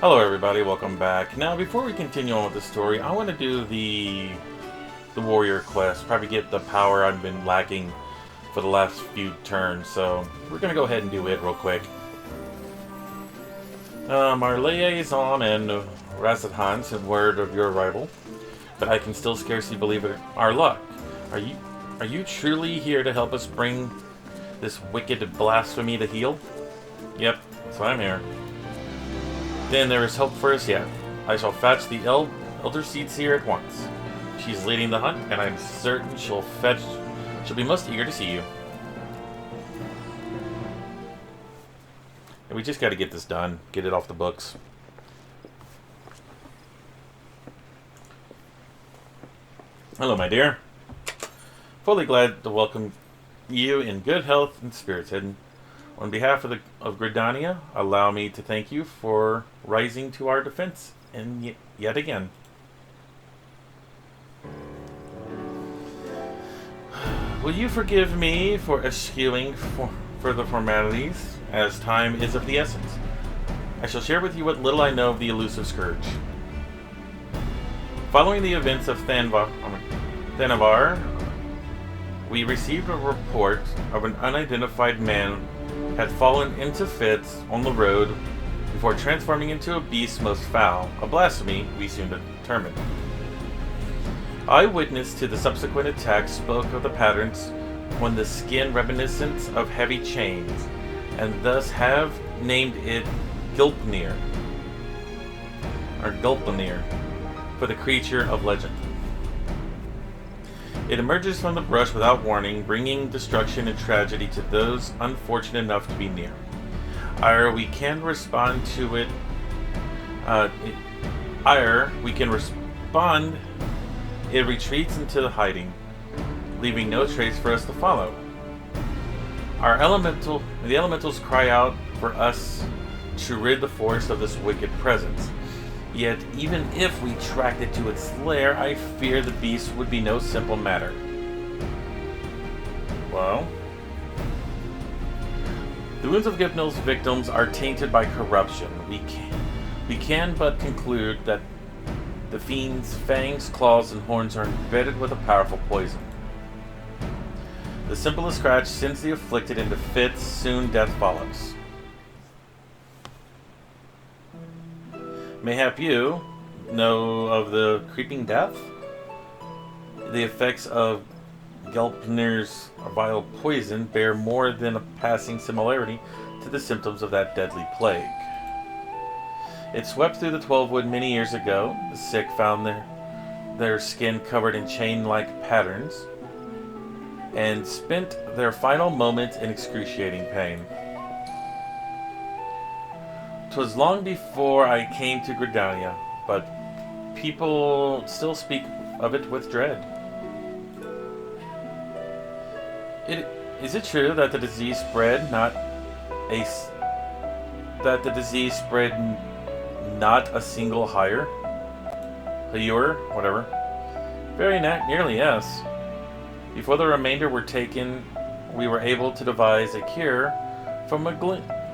Hello everybody, welcome back. Now before we continue on with the story, I want to do the warrior quest. Probably get the power I've been lacking for the last few turns, so we're going to go ahead and do it real quick. Our liaison and Razadhan sent word of your arrival, but I can still scarcely believe it. Our luck. Are you truly here to help us bring this wicked blasphemy to heel? Yep, so I'm here. Then there is hope for us yet. I shall fetch the Elder Seedseer at once. She's leading the hunt, and I'm certain she'll be most eager to see you. And we just got to get this done. Get it off the books. Hello, my dear. Fully glad to welcome you in good health and spirits, Hidden. On behalf of Gridania, allow me to thank you for rising to our defense, and yet again. Will you forgive me for eschewing further formalities, as time is of the essence? I shall share with you what little I know of the elusive scourge. Following the events of Thanavar, we received a report of an unidentified man had fallen into fits on the road before transforming into a beast most foul, a blasphemy we soon determined. Eyewitness to the subsequent attack spoke of the patterns on the skin reminiscent of heavy chains, and thus have named it Gulpnir, for the creature of legend. It emerges from the brush without warning, bringing destruction and tragedy to those unfortunate enough to be near. We can respond to it. It retreats into hiding, leaving no trace for us to follow. The elementals cry out for us to rid the forest of this wicked presence. Yet, even if we tracked it to its lair, I fear the beast would be no simple matter. Well, the wounds of Gipnil's victims are tainted by corruption. We can but conclude that the fiend's fangs, claws, and horns are embedded with a powerful poison. The simplest scratch sends the afflicted into fits, soon death follows. Mayhap you know of the creeping death? The effects of Gulpnir's vile poison bear more than a passing similarity to the symptoms of that deadly plague. It swept through the 12 Wood many years ago. The sick found their skin covered in chain-like patterns and spent their final moments in excruciating pain. 'Twas long before I came to Gridania, but people still speak of it with dread. Is it true that the disease spread not a single hire? Whatever. Very nearly, yes. Before the remainder were taken, we were able to devise a cure from a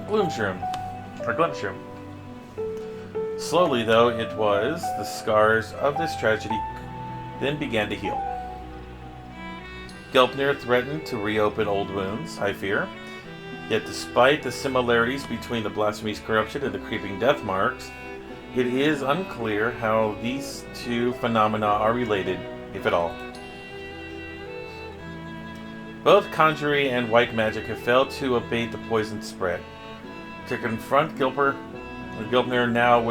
gloomshroom. Slowly, though it was, the scars of this tragedy then began to heal. Gulpnir threatened to reopen old wounds, I fear. Yet despite the similarities between the blasphemy's corruption and the creeping death marks, it is unclear how these two phenomena are related, if at all. Both conjury and white magic have failed to abate the poison spread. To confront Gulpnir now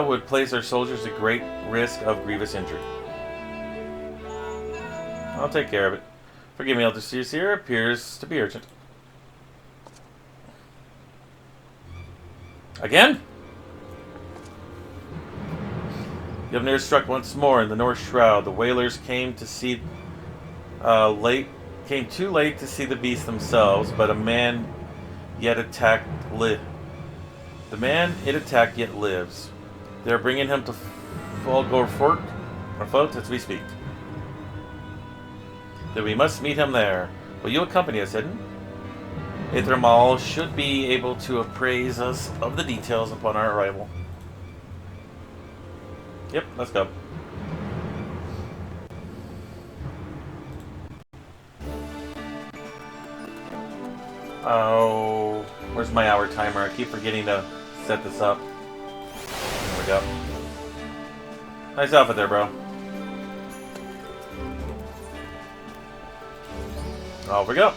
would place our soldiers at great risk of grievous injury. I'll take care of it. Forgive me, Elder Seedseer, appears to be urgent. Again? Gulpnir struck once more in the North Shroud. The Whalers came too late to see the beast themselves, but the man it attacked yet lives. They are bringing him to Folgorfort as we speak. Then we must meet him there. Will you accompany us, Hidden? Pateron should be able to appraise us of the details upon our arrival. Yep, let's go. Oh, where's my hour timer? I keep forgetting to set this up. There we go. Nice outfit there, bro. Off we go.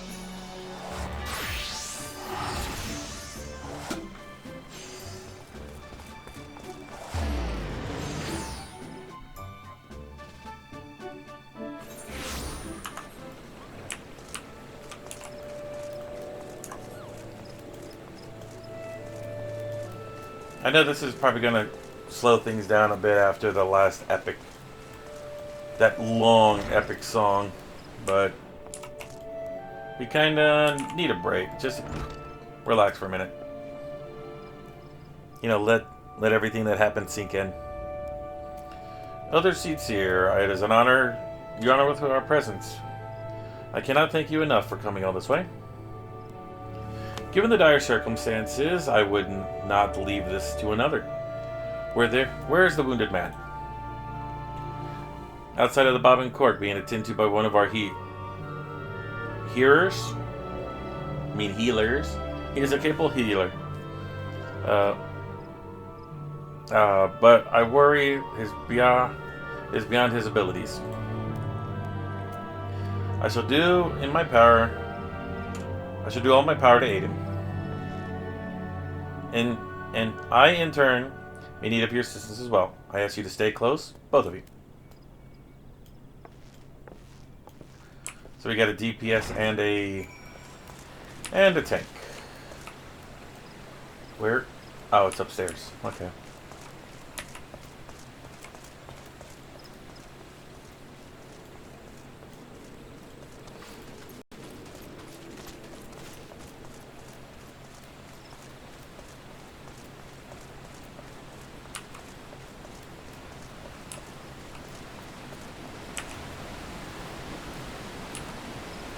I know this is probably going to slow things down a bit after the last epic, that long epic song, but we kind of need a break. Just relax for a minute. You know, let everything that happened sink in. Other seats here. It is an honor, your honor, with our presence. I cannot thank you enough for coming all this way. Given the dire circumstances, I would not leave this to another. Where is the wounded man? Outside of the Bobbin Court, being attended to by one of our healers. I mean healers. He is a capable healer. But I worry is beyond his abilities. I shall do all my power to aid him. And I, in turn, may need of your assistance as well. I ask you to stay close, both of you. So we got a DPS and a tank. Where? Oh, it's upstairs. Okay.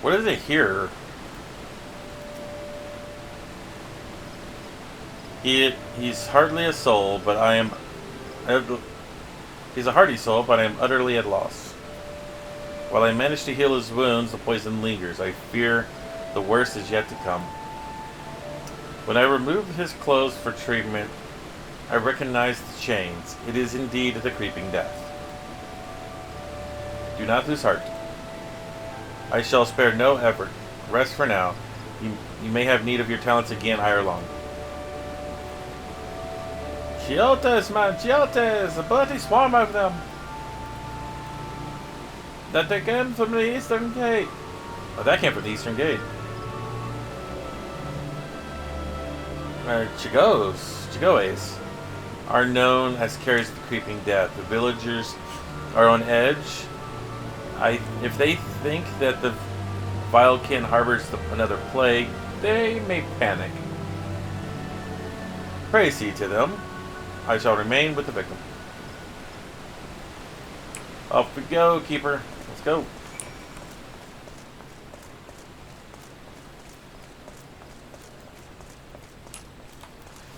What is it here? He's hardly a soul, but he's a hardy soul, but I am utterly at loss. While I manage to heal his wounds, the poison lingers. I fear the worst is yet to come. When I removed his clothes for treatment, I recognized the chains. It is indeed the creeping death. Do not lose heart. I shall spare no effort. Rest for now. You may have need of your talents again ere long. Chiotes, man, Chiotes! A bloody swarm of them! That they came from the Eastern Gate. Oh, that came from the Eastern Gate. Chigoes are known as carriers of the creeping death. The villagers are on edge. If they think that the vile kin harbors another plague, they may panic. Pray see to them. I shall remain with the victim. Off we go, Keeper. Let's go.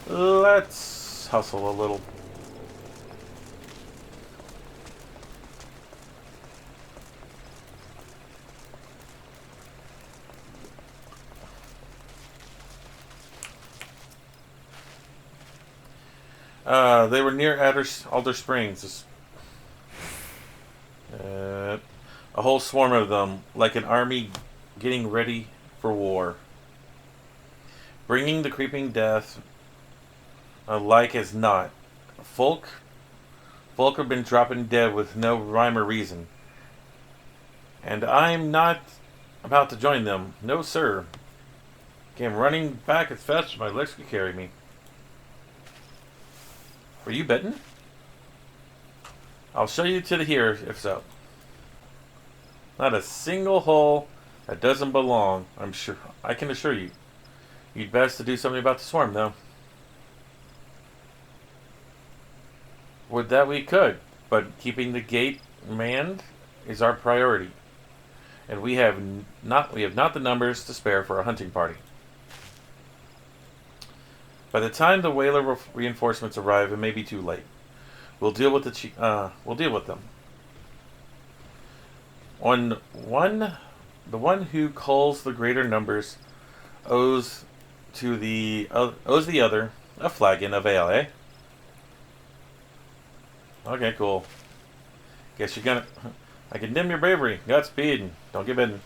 Let's hustle a little. They were near Alder Springs. A whole swarm of them, like an army getting ready for war. Bringing the creeping death, like as not. Folk have been dropping dead with no rhyme or reason. And I'm not about to join them. No, sir. Came running back as fast as my legs could carry me. Were you bitten? I'll show you to the here, if so. Not a single hole that doesn't belong, I'm sure. I can assure you. You'd best to do something about the swarm, though. Would that we could, but keeping the gate manned is our priority. And we have not the numbers to spare for a hunting party. By the time the whaler reinforcements arrive, it may be too late. We'll deal with them. The one who culls the greater numbers owes the other a flagon of ale, eh? Okay, cool. Guess you're gonna. I condemn your bravery. Godspeed. Don't give in.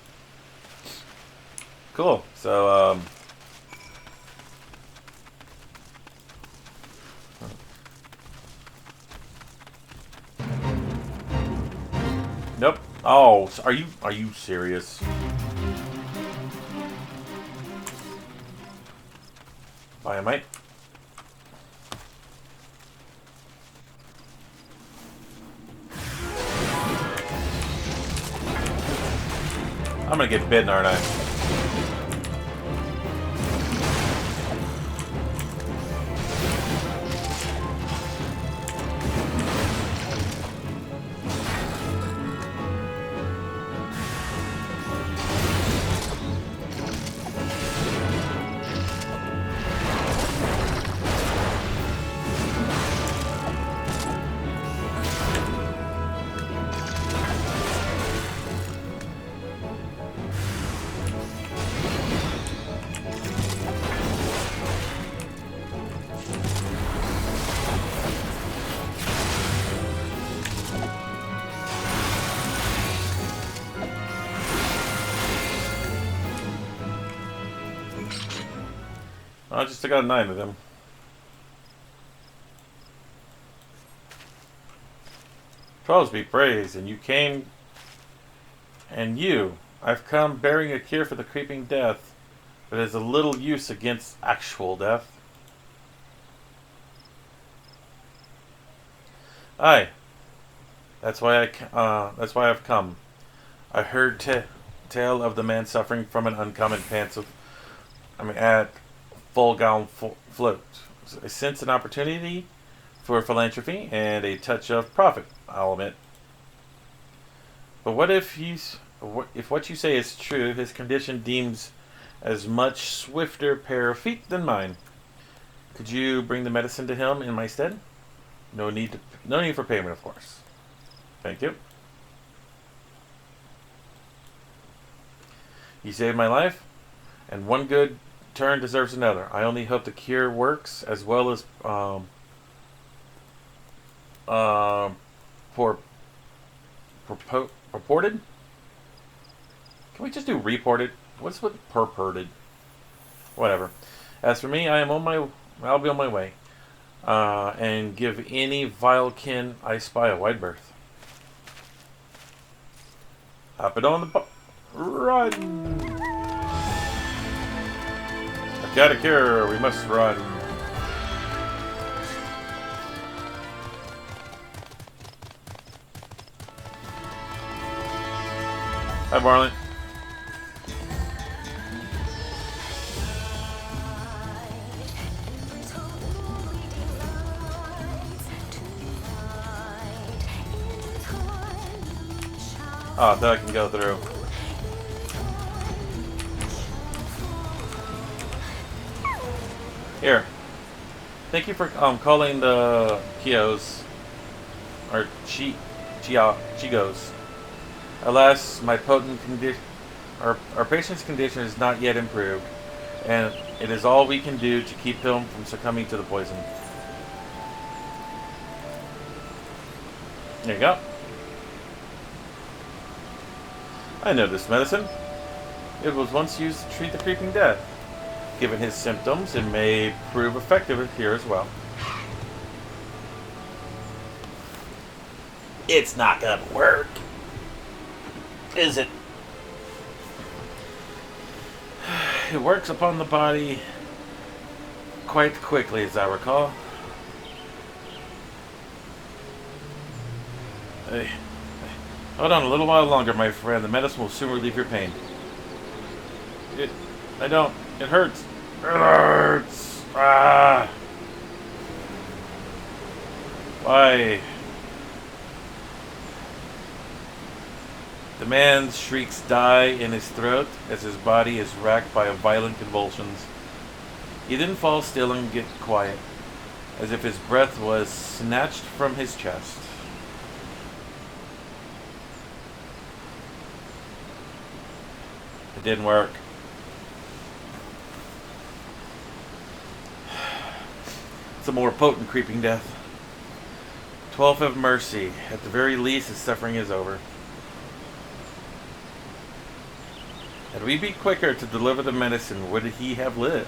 Cool. So, nope. Oh, are you serious? Bye, mate. I'm gonna get bitten, aren't I? I just took out 9 of them. Twelves be praised, and you came. And you, I've come bearing a cure for the creeping death, but it is of little use against actual death. Aye, that's why I've come. I heard tale of the man suffering from an uncommon at full gown float. I sense an opportunity for philanthropy and a touch of profit, I'll admit. But what if what you say is true? His condition deems as much swifter pair of feet than mine. Could you bring the medicine to him in my stead? No need for payment, of course. Thank you. You saved my life, and one good turn deserves another. I only hope the cure works as well as purported. Can we just do reported? What's with purported? Whatever. As for me, I'll be on my way, and give any vile kin I spy a wide berth. Hop it on the run. Got a cure. We must run. Hi, Marlon. Oh, that I can go through. Here. Thank you for calling the Kios. Or Chigos. Alas, my potent condition... Our patient's condition is not yet improved, and it is all we can do to keep him from succumbing to the poison. There you go. I know this medicine. It was once used to treat the creeping death. Given his symptoms, it may prove effective here as well. It's not gonna work, is it? It works upon the body quite quickly, as I recall. Hey, hold on a little while longer, my friend. The medicine will soon relieve your pain. It hurts. It hurts. Ah. Why? The man's shrieks die in his throat as his body is racked by violent convulsions. He then falls still and gets quiet, as if his breath was snatched from his chest. It didn't work. It's a more potent creeping death. 12 have mercy. At the very least, his suffering is over. Had we been quicker to deliver the medicine, would he have lived?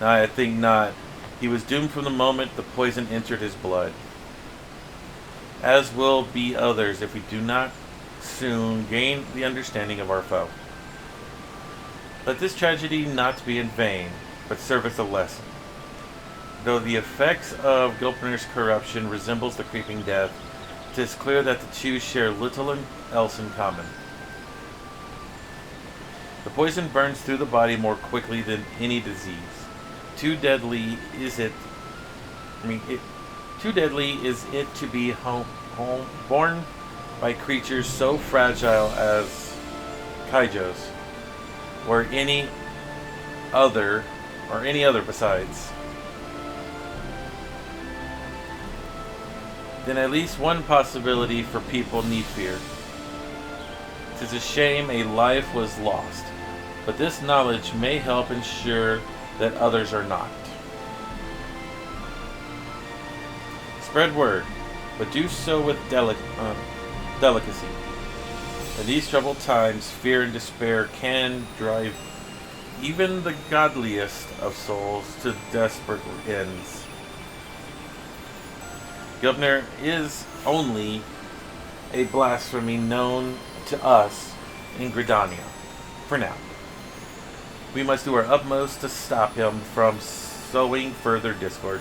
No, I think not. He was doomed from the moment the poison entered his blood. As will be others if we do not soon gain the understanding of our foe. Let this tragedy not be in vain, but serve as a lesson. Though the effects of Gilpner's corruption resembles the creeping death, it is clear that the two share little else in common. The poison burns through the body more quickly than any disease. Too deadly is it to be borne by creatures so fragile as Kaijos, or any other besides. Then at least one possibility for people need fear. 'Tis a shame a life was lost, but this knowledge may help ensure that others are not. Spread word, but do so with delicacy. In these troubled times, fear and despair can drive even the godliest of souls to desperate ends. Gilpner is only a blasphemy known to us in Gridania, for now. We must do our utmost to stop him from sowing further discord.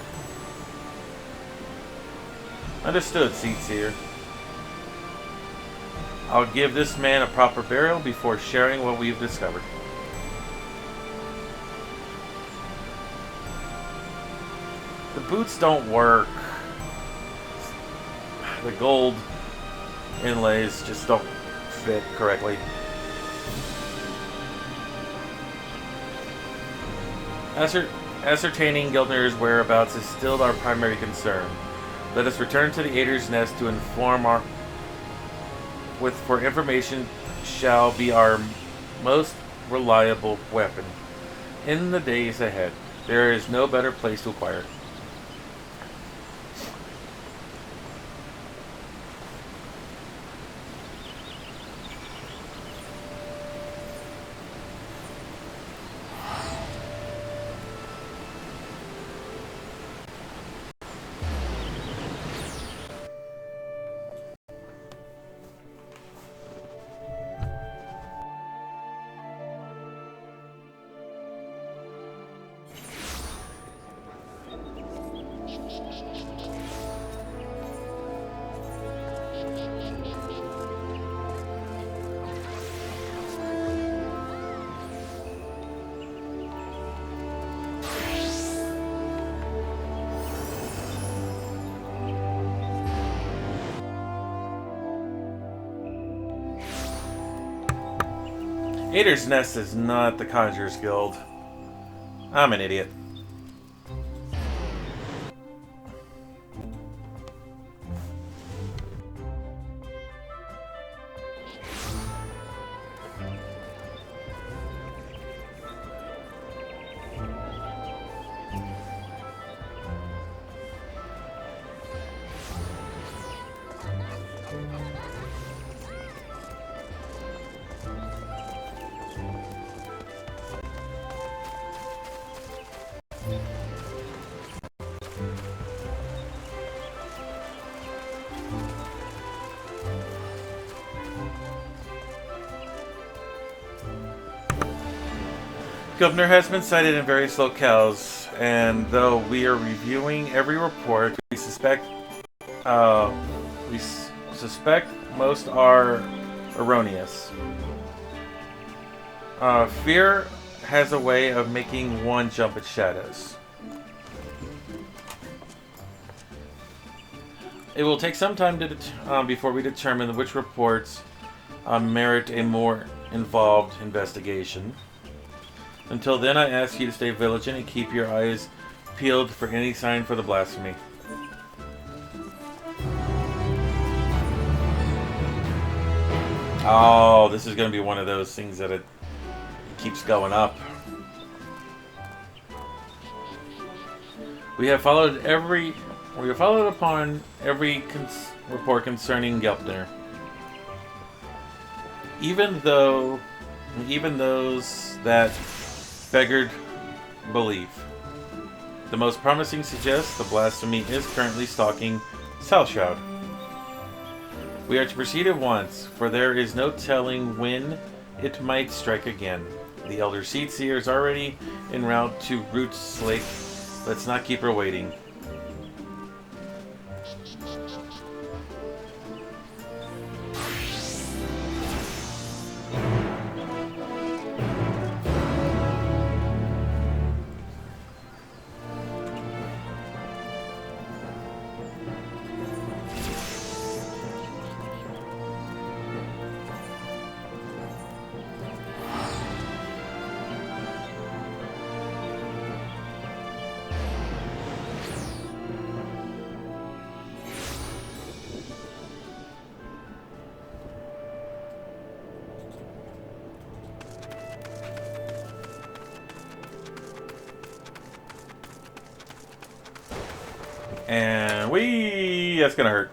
Understood, Seedseer. I'll give this man a proper burial before sharing what we've discovered. The boots don't work. The gold inlays just don't fit correctly. Ascertaining Gilpner's whereabouts is still our primary concern. Let us return to the Ader's Nest to inform for information shall be our most reliable weapon. In the days ahead, there is no better place to acquire it. Ader's Nest is not the Conjurer's Guild. I'm an idiot. Gilpner has been sighted in various locales, and though we are reviewing every report, we suspect most are erroneous. Fear has a way of making one jump at shadows. It will take some time to before we determine which reports merit a more involved investigation. Until then, I ask you to stay vigilant and keep your eyes peeled for any sign for the blasphemy. Oh, this is going to be one of those things that it keeps going up. We have followed upon every report concerning Gelpner. Even those that beggared belief. The most promising suggests the blasphemy is currently stalking Salshroud. We are to proceed at once, for there is no telling when it might strike again. The Elder Seedseer is already en route to Roots Lake. Let's not keep her waiting. And that's gonna hurt.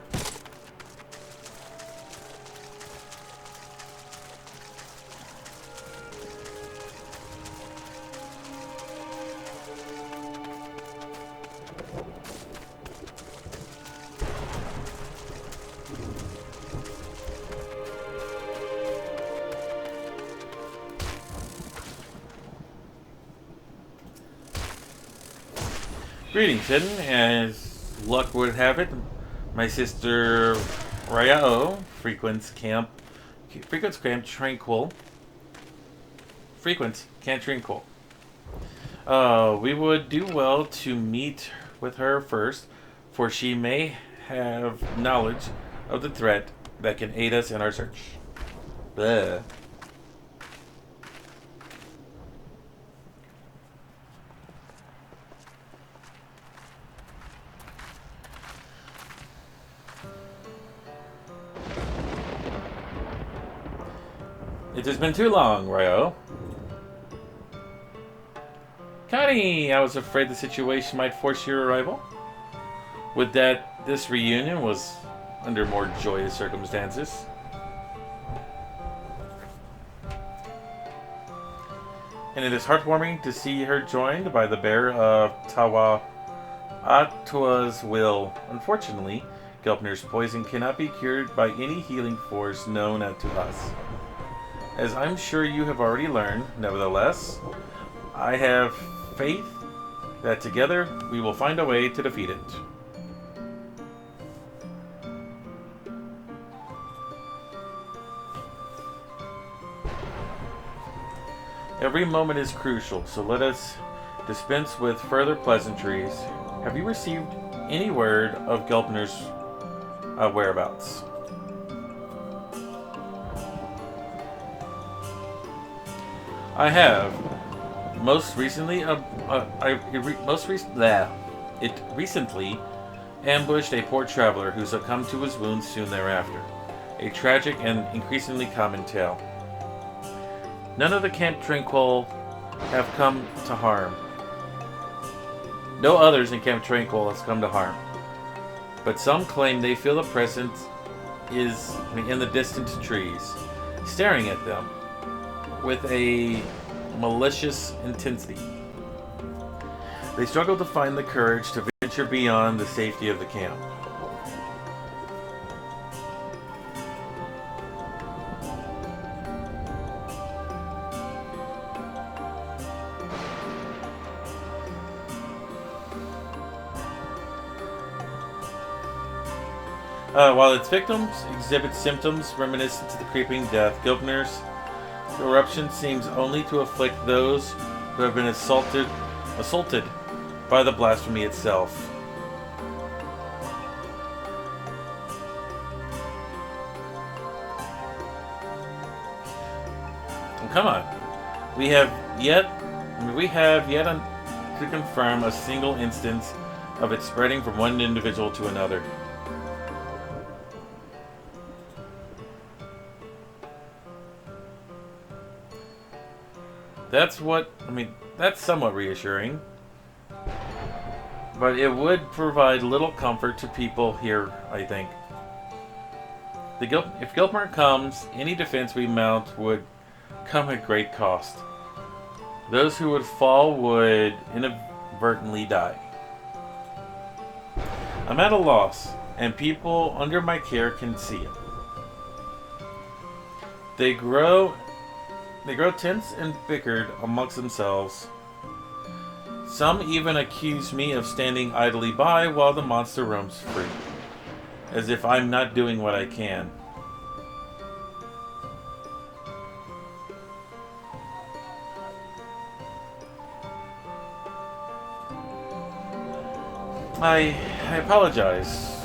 Greetings, Hidden. As luck would have it, my sister Ryao frequents Camp Tranquil. We would do well to meet with her first, for she may have knowledge of the threat that can aid us in our search. Bleh. It has been too long, Ryo. Connie, I was afraid the situation might force your arrival. Would that this reunion was under more joyous circumstances. And it is heartwarming to see her joined by the bearer of Tawa Atwa's will. Unfortunately, Gelpner's poison cannot be cured by any healing force known to us. As I'm sure you have already learned, nevertheless, I have faith that together we will find a way to defeat it. Every moment is crucial, so let us dispense with further pleasantries. Have you received any word of Gelpner's whereabouts? I have. It recently ambushed a poor traveler who succumbed to his wounds soon thereafter. A tragic and increasingly common tale. None of the Camp Tranquil have come to harm. No others in Camp Tranquil has come to harm. But some claim they feel the presence is in the distant trees, staring at them with a malicious intensity. They struggle to find the courage to venture beyond the safety of the camp. While its victims exhibit symptoms reminiscent to the creeping death, Gelpner's eruption seems only to afflict those who have been assaulted by the blasphemy itself. Come on. We have yet We have yet to confirm a single instance of it spreading from one individual to another. That's somewhat reassuring. But it would provide little comfort to people here, I think. If Gilpner comes, any defense we mount would come at great cost. Those who would fall would inadvertently die. I'm at a loss, and people under my care can see it. They grow tense and bickered amongst themselves. Some even accuse me of standing idly by while the monster roams free, as if I'm not doing what I can. I apologize.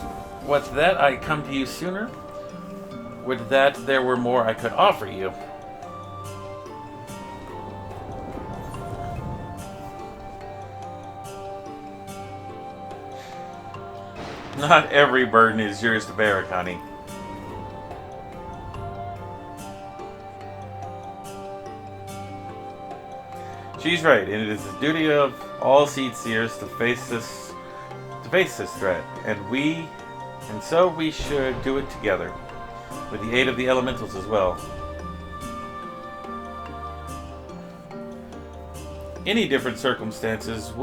Would that I come to you sooner? Would that there were more I could offer you? Not every burden is yours to bear, Connie. She's right, and it is the duty of all seed seers to face this threat, and so we should do it together, with the aid of the elementals as well. Any different circumstances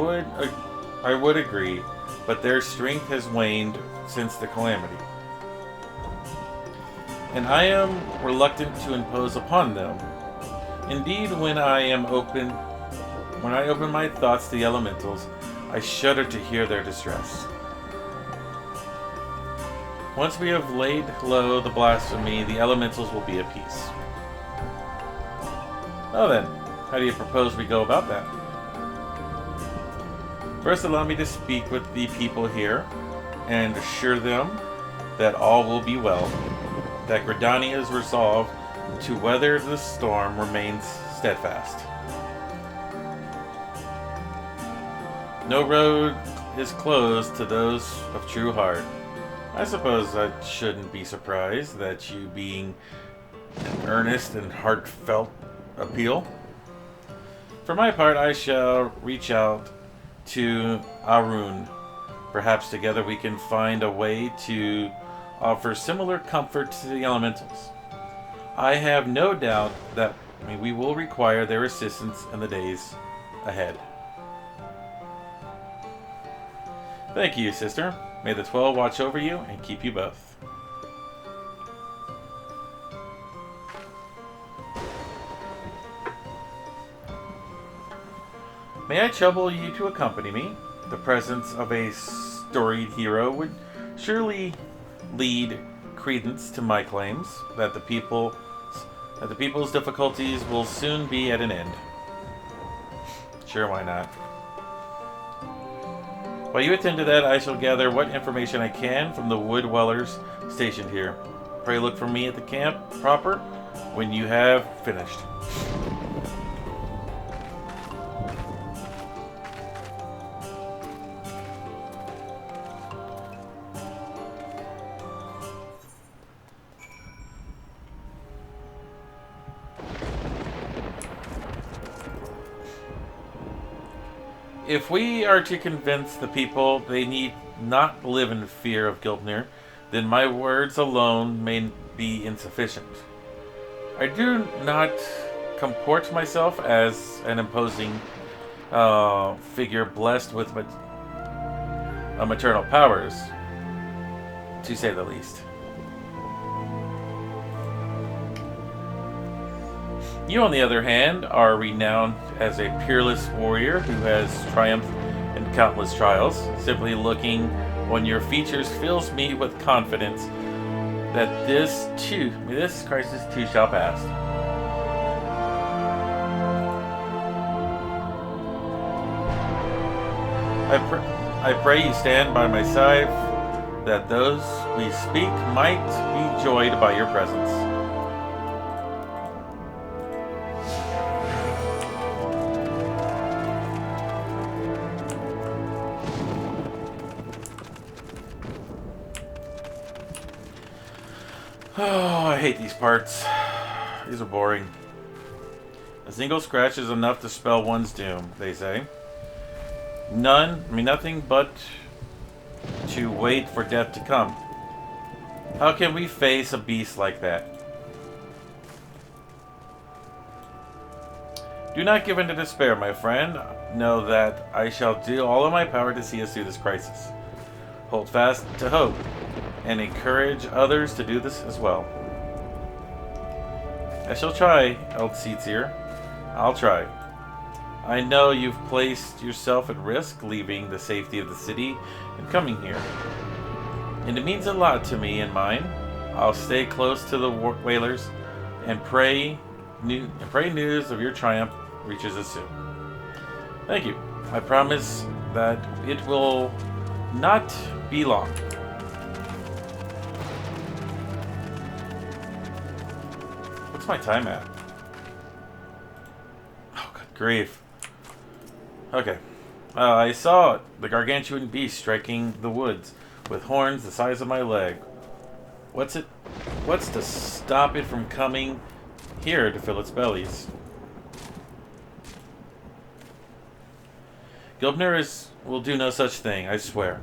I would agree, but their strength has waned since the calamity, and I am reluctant to impose upon them. Indeed, when I open my thoughts to the elementals, I shudder to hear their distress. Once we have laid low the blasphemy, the elementals will be at peace. Well then, how do you propose we go about that? First, allow me to speak with the people here and assure them that all will be well, that Gridania's resolve to weather the storm remains steadfast. No road is closed to those of true heart. I suppose I shouldn't be surprised that you being an earnest and heartfelt appeal. For my part, I shall reach out to Arun. Perhaps together we can find a way to offer similar comfort to the elementals. I have no doubt that we will require their assistance in the days ahead. Thank you, sister. May the 12 watch over you and keep you both. May I trouble you to accompany me? The presence of a storied hero would surely lead credence to my claims that the people's difficulties will soon be at an end. Sure, why not? While you attend to that, I shall gather what information I can from the wood dwellers stationed here. Pray look for me at the camp proper when you have finished. If we are to convince the people they need not live in fear of Gilpner, then my words alone may be insufficient. I do not comport myself as an imposing figure blessed with maternal powers, to say the least. You, on the other hand, are renowned as a peerless warrior who has triumphed in countless trials. Simply looking on your features fills me with confidence that this crisis too shall pass. I pray you stand by my side, that those we speak might be joyed by your presence. Oh, I hate these parts. These are boring. A single scratch is enough to spell one's doom, they say. Nothing but to wait for death to come. How can we face a beast like that? Do not give in to despair, my friend. Know that I shall do all in my power to see us through this crisis. Hold fast to hope, and encourage others to do this as well. I shall try, Eltsitzir. I'll try. I know you've placed yourself at risk leaving the safety of the city and coming here. And it means a lot to me and mine. I'll stay close to the whalers and pray news of your triumph reaches us soon. Thank you. I promise that it will not be long. What's my time at? Oh, good grief. Okay. I saw it. The gargantuan beast striking the woods with horns the size of my leg. What's to stop it from coming here to fill its bellies? Gilbner will do no such thing, I swear.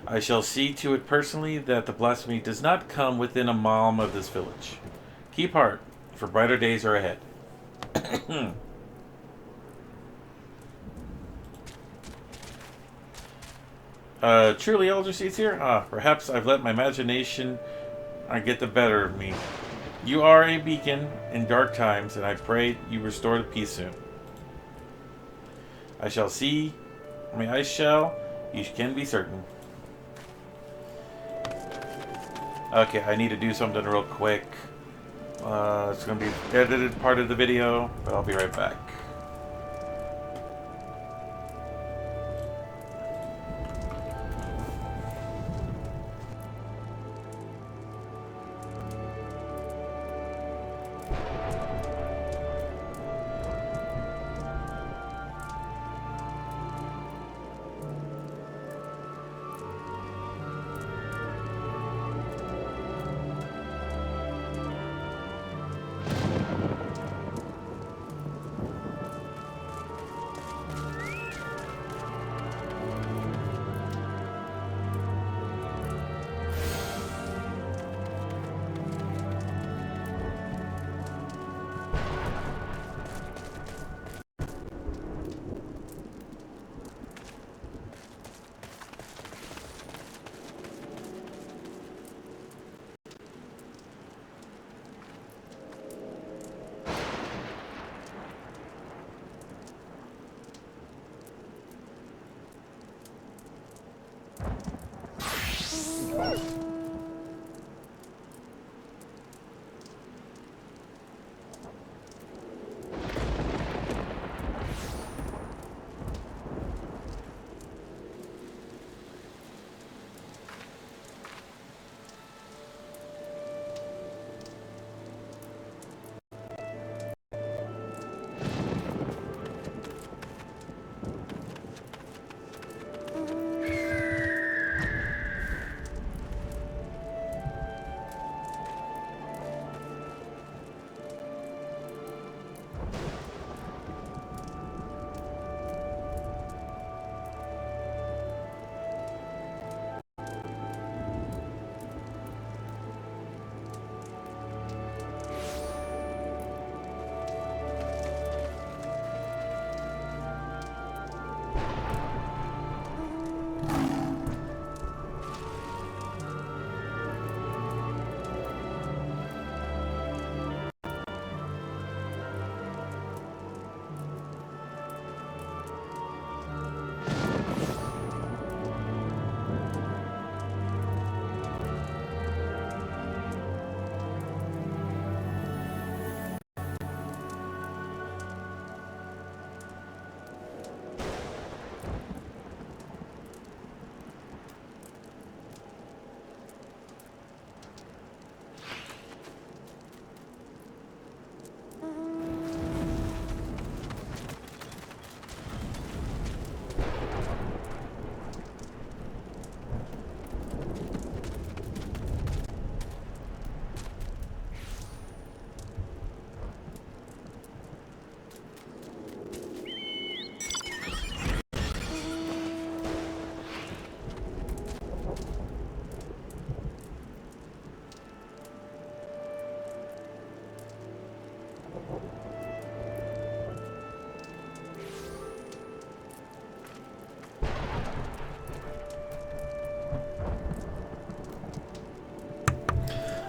I shall see to it personally that the blasphemy does not come within a mile of this village. Keep heart, for brighter days are ahead. Truly, Elder Seats here? Perhaps I've let my imagination get the better of me. You are a beacon in dark times, and I pray you restore the peace soon. You can be certain. Okay, I need to do something real quick. It's going to be edited part of the video, but I'll be right back.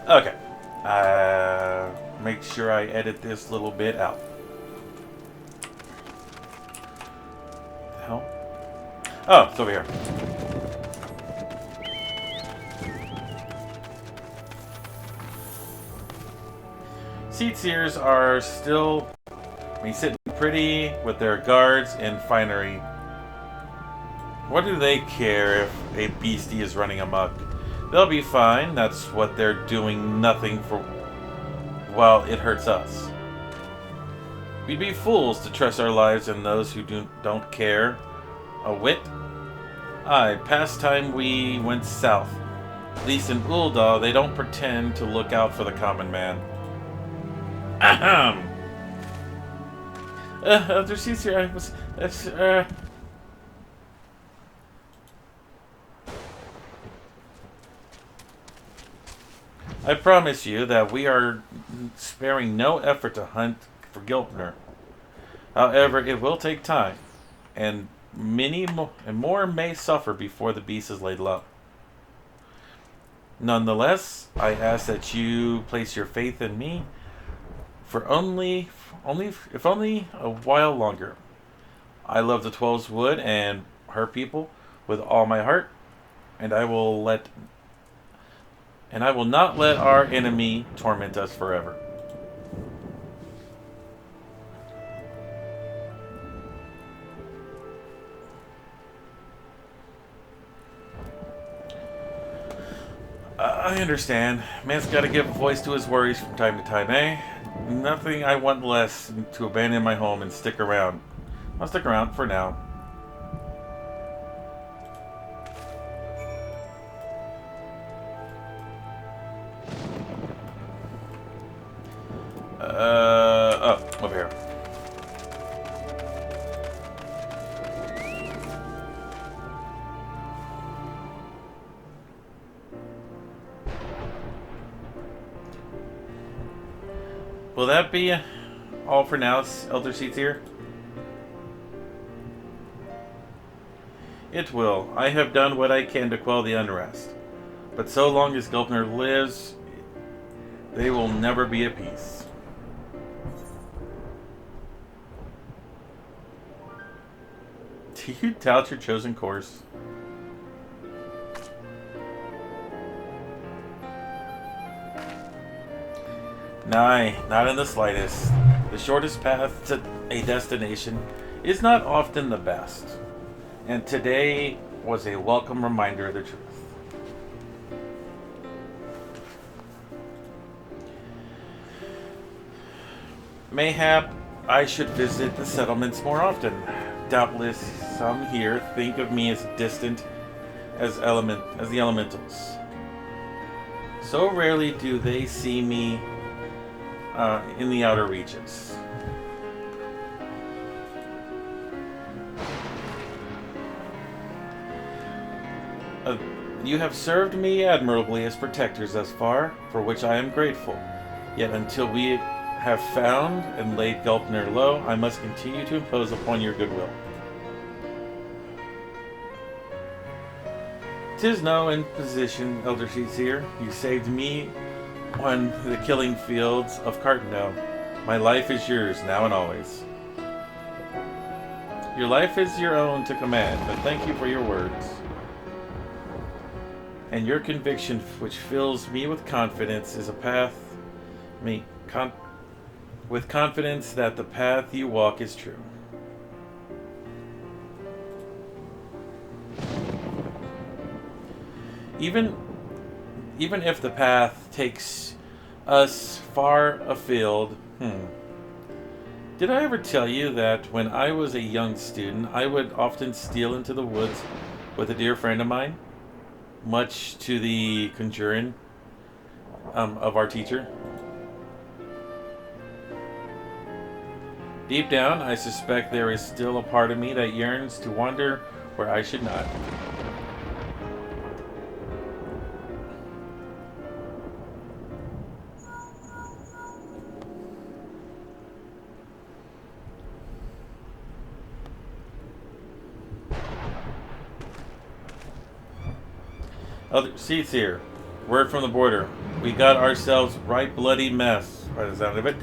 Okay. Make sure I edit this little bit out. The hell? Oh, it's over here. Seatseers are still sitting pretty with their guards and finery. What do they care if a beastie is running amok? They'll be fine. That's what they're doing nothing for while it hurts us. We'd be fools to trust our lives in those who don't care a whit. Aye, past time we went south. At least in Ul'dah, they don't pretend to look out for the common man. Ahem. Elder Caesar, I was... I promise you that we are sparing no effort to hunt for Gilpner. However, it will take time, and more may suffer before the beast is laid low. Nonetheless, I ask that you place your faith in me for only a while longer. I love the Twelves Wood and her people with all my heart, and I will not let our enemy torment us forever. I understand. Man's got to give voice to his worries from time to time, eh? Nothing I want less than to abandon my home and stick around. I'll stick around for now. Over here. Will that be all for now, Elder Seatsier? It will. I have done what I can to quell the unrest. But so long as Gulpner lives, they will never be at peace. Do you doubt your chosen course? Nay, not in the slightest. The shortest path to a destination is not often the best. And today was a welcome reminder of the truth. Mayhap I should visit the settlements more often. Doubtless some here think of me as distant as the elementals. So rarely do they see me in the outer reaches. You have served me admirably as protectors thus far, for which I am grateful. Yet until we have found and laid Gulpner low, I must continue to impose upon your goodwill. 'Tis no imposition, Elder Seatsier. You saved me on the killing fields of Cartendale. My life is yours, now and always. Your life is your own to command, but thank you for your words. And your conviction, which fills me with confidence, is a path... with confidence that the path you walk is true. Even if the path takes us far afield... Did I ever tell you that when I was a young student, I would often steal into the woods with a dear friend of mine? Much to the conjuring of our teacher. Deep down, I suspect there is still a part of me that yearns to wander where I should not. Other seats here. Word from the border. We got ourselves right bloody mess by the sound of it.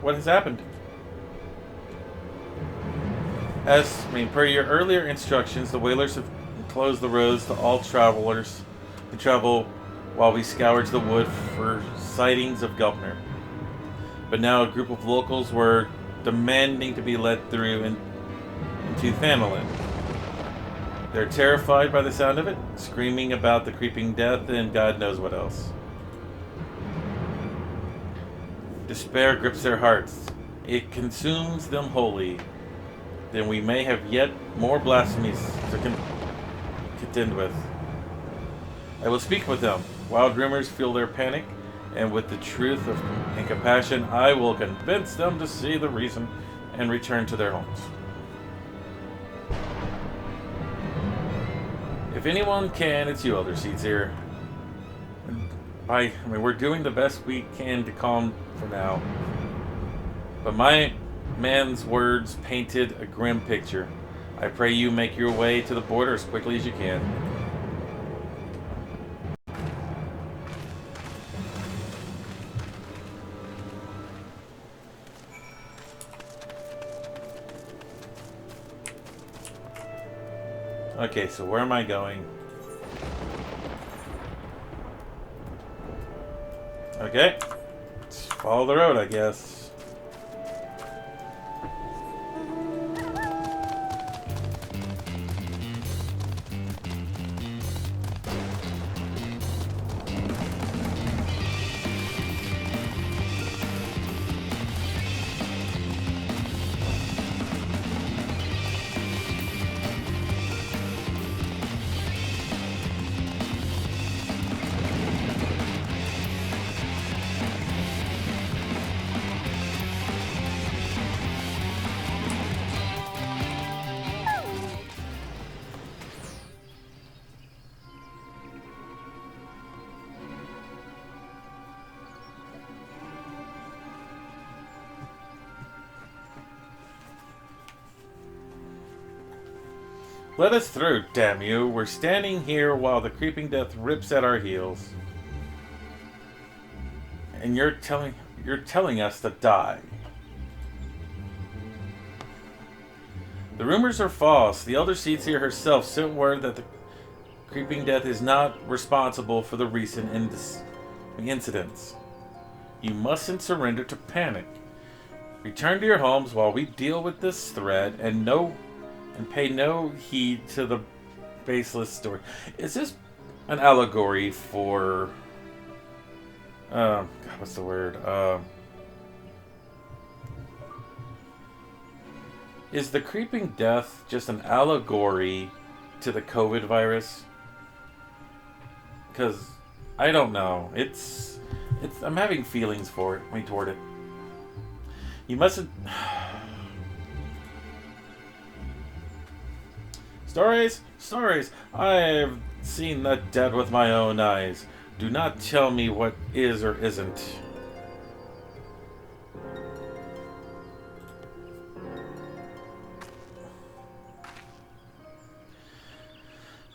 What has happened? Per your earlier instructions, the whalers have closed the roads to all travelers who travel while we scourged the wood for sightings of Gelpner. But now a group of locals were demanding to be let through into Thanolin. They're terrified by the sound of it, screaming about the creeping death and God knows what else. Despair grips their hearts. It consumes them wholly. Then we may have yet more blasphemies to contend with. I will speak with them. Wild rumors fuel their panic, and with the truth and compassion, I will convince them to see the reason and return to their homes. If anyone can, it's you, Elder Seeds here. We're doing the best we can to calm for now. But my man's words painted a grim picture. I pray you make your way to the border as quickly as you can. Okay, so where am I going? Okay. Let's follow the road, I guess. Let us through, damn you. We're standing here while the creeping death rips at our heels. And you're telling us to die. The rumors are false. The Elder Seedseer herself sent word that the creeping death is not responsible for the recent incidents. You mustn't surrender to panic. Return to your homes while we deal with this threat and pay no heed to the baseless story. Is this an allegory for what's the word? Is the creeping death just an allegory to the COVID virus? Because I don't know. It's I'm having feelings toward it. You mustn't. Stories. I've seen the dead with my own eyes. Do not tell me what is or isn't.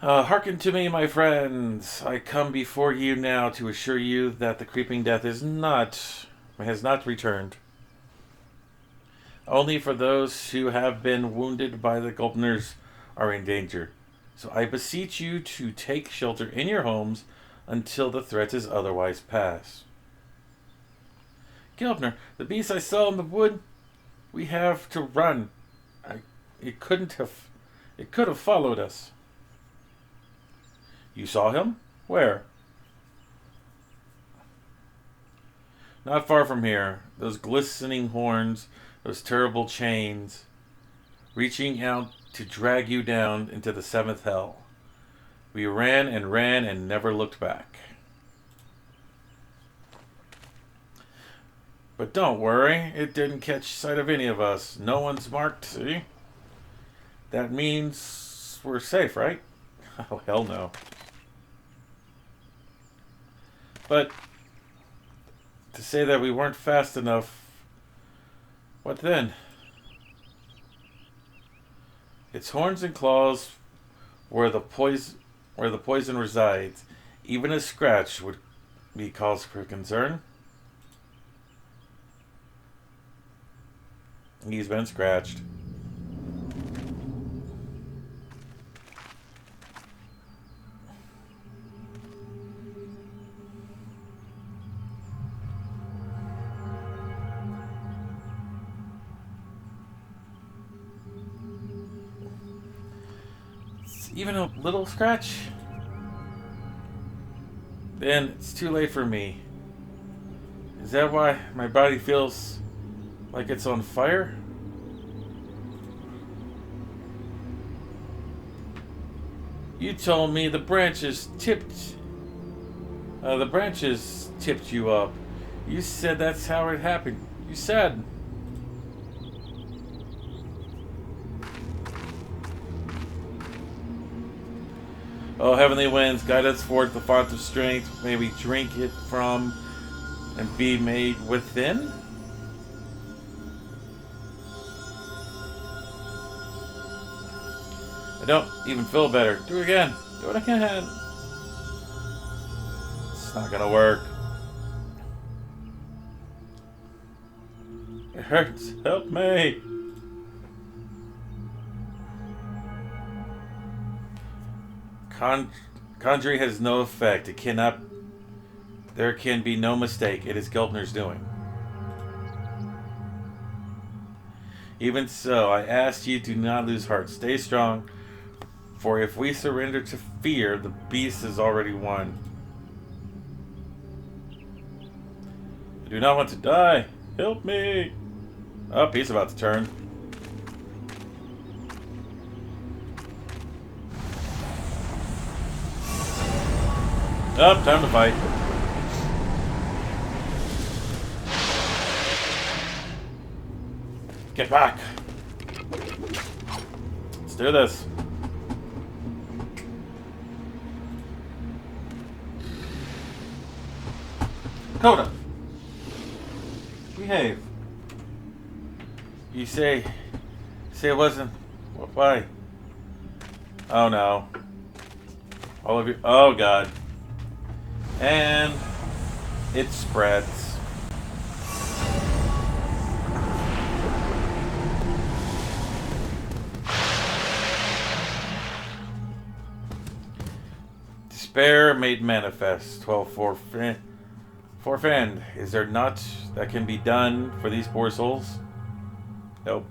Hearken to me, my friends. I come before you now to assure you that the creeping death has not returned. Only for those who have been wounded by the Gulpners are in danger. So I beseech you to take shelter in your homes until the threat is otherwise past. Gelpner, the beast I saw in the wood, we have to run. It could have followed us. You saw him? Where? Not far from here. Those glistening horns, those terrible chains, reaching out to drag you down into the seventh hell. We ran and never looked back. But don't worry, it didn't catch sight of any of us. No one's marked, see? That means we're safe, right? Oh, hell no. But to say that we weren't fast enough, what then? Its horns and claws where the poison resides. Even a scratch would be cause for concern. He's been scratched. Even a little scratch? Then it's too late for me. Is that why my body feels like it's on fire? You told me the branches tipped you up. You said that's how it happened. You said. Oh, heavenly winds, guide us forth the font of strength. May we drink it from and be made within. I don't even feel better. Do it again. Do it again. It's not gonna work. It hurts. Help me. Conjuring has no effect. It cannot. There can be no mistake. It is Gelpner's doing. Even so, I ask you, do not lose heart. Stay strong. For if we surrender to fear, the beast has already won. I do not want to die. Help me. Oh, he's about to turn. Oh, time to fight. Get back. Let's do this. Coda. Behave. You say it wasn't. Why? Oh no. All of you. Oh god. And it spreads. Despair made manifest. 12 fourth end. Is there not that can be done for these poor souls? Nope.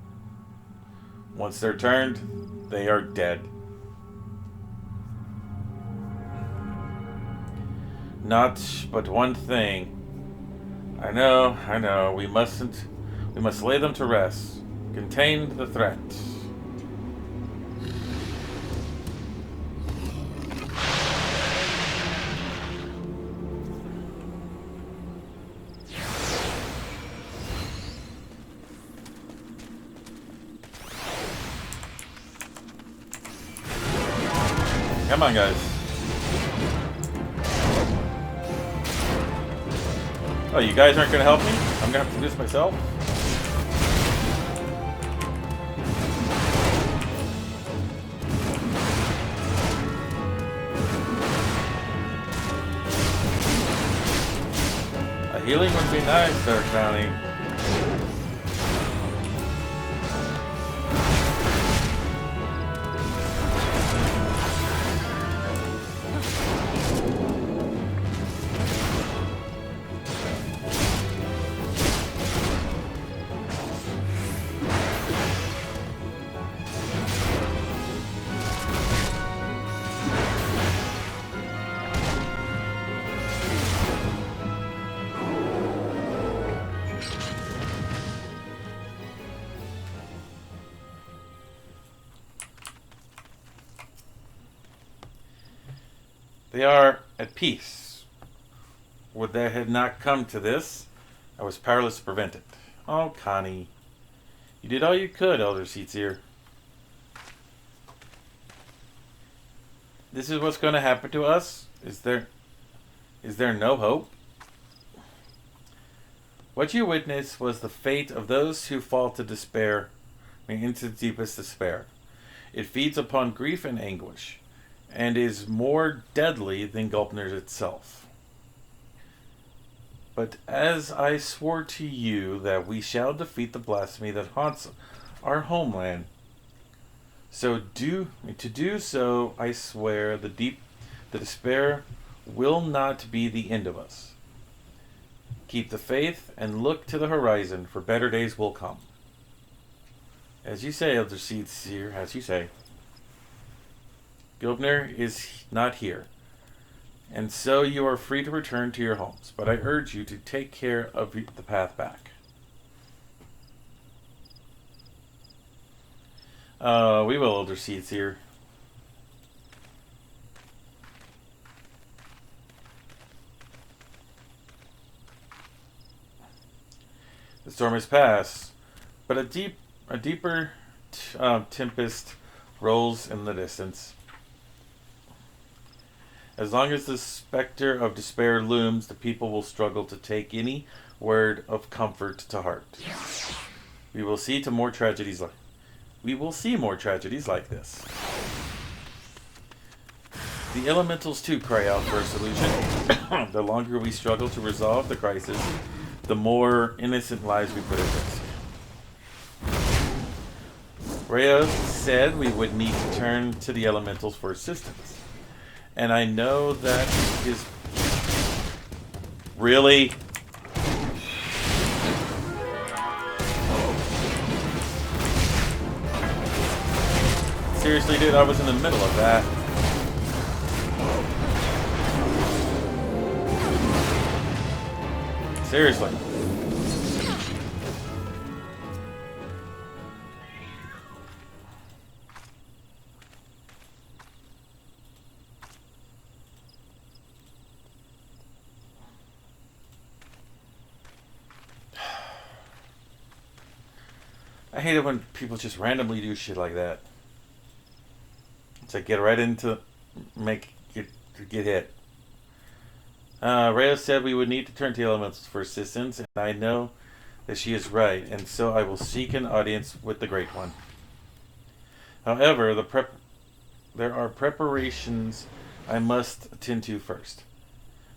Once they're turned, they are dead. Not but one thing. I know. We must lay them to rest. Contain the threat. Come on, guys. Oh, you guys aren't going to help me? I'm going to have to do this myself? A healing would be nice there, County. They are at peace. Would they had not come to this, I was powerless to prevent it. Oh, Connie. You did all you could, Elder Seatsier. This is what's going to happen to us? Is there no hope? What you witnessed was the fate of those who fall to despair, into the deepest despair. It feeds upon grief and anguish, and is more deadly than Gulpner's itself. But as I swore to you that we shall defeat the blasphemy that haunts our homeland, to do so, I swear the despair will not be the end of us. Keep the faith and look to the horizon, for better days will come. As you say, Elder Seer, as you say, Gulpner is not here, and so you are free to return to your homes. But I urge you to take care of the path back. We will, Elder Seer. The storm has passed, but a deeper tempest rolls in the distance. As long as the specter of despair looms, the people will struggle to take any word of comfort to heart. We will see more tragedies like this. The elementals too cry out for a solution. The longer we struggle to resolve the crisis, the more innocent lives we put at risk. Rhea said we would need to turn to the elementals for assistance. And I know that is... Really? Seriously, dude, I was in the middle of that. Seriously. I hate it when people just randomly do shit like that. It's like get right into get hit. Rhea said we would need to turn to the elementals for assistance, and I know that she is right, and so I will seek an audience with the Great One. However, there are preparations I must attend to first.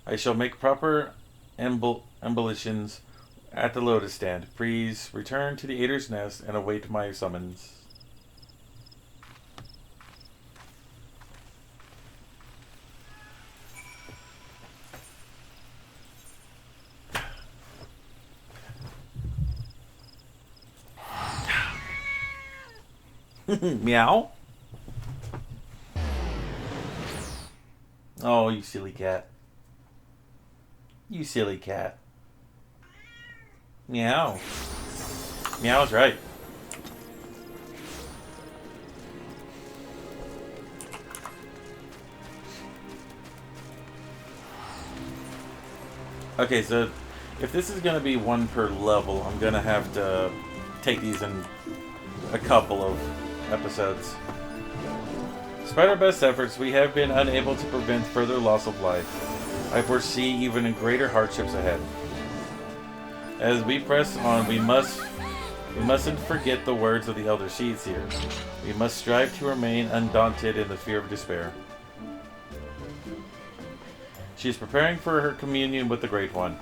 I shall make proper embullitions at the Lotus Stand. Please return to the Ader's Nest and await my summons. Meow. Oh, you silly cat. You silly cat. Meow. Meow's right. Okay, so if this is going to be one per level, I'm going to have to take these in a couple of episodes. Despite our best efforts, we have been unable to prevent further loss of life. I foresee even greater hardships ahead. As we press on, we mustn't forget the words of the Elder Seeds here. We must strive to remain undaunted in the fear of despair. She is preparing for her communion with the Great One.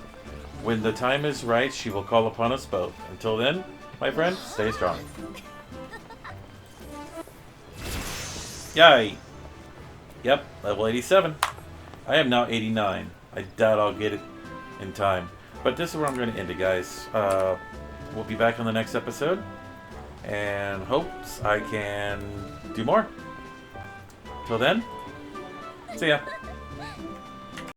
When the time is right, she will call upon us both. Until then, my friend, stay strong. Yay! Yep, level 87. I am now 89. I doubt I'll get it in time. But this is where I'm going to end it, guys. We'll be back on the next episode. And hopes I can do more. Till then, see ya.